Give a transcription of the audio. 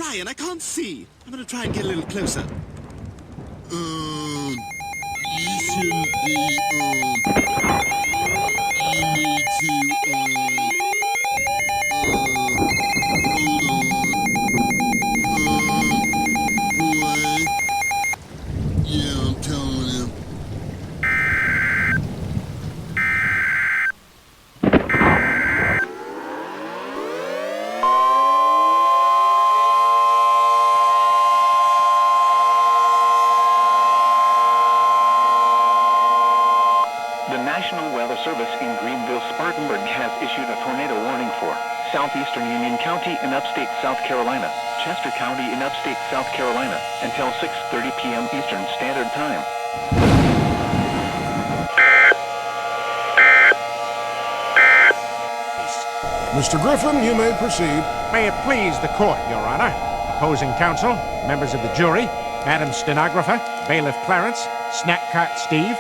Brian, I can't see. I'm gonna try and get a little closer. You shouldn't be, you need to, hold on. Boy. Yeah, I'm telling him. The National Weather Service in Greenville-Spartanburg has issued a tornado warning for southeastern Union County in upstate South Carolina, Chester County in upstate South Carolina, until 6:30 p.m. Eastern Standard Time. Mr. Griffin, you may proceed. May it please the court, Your Honor. Opposing counsel, members of the jury, Madam Stenographer, Bailiff Clarence, Snack Cart Steve,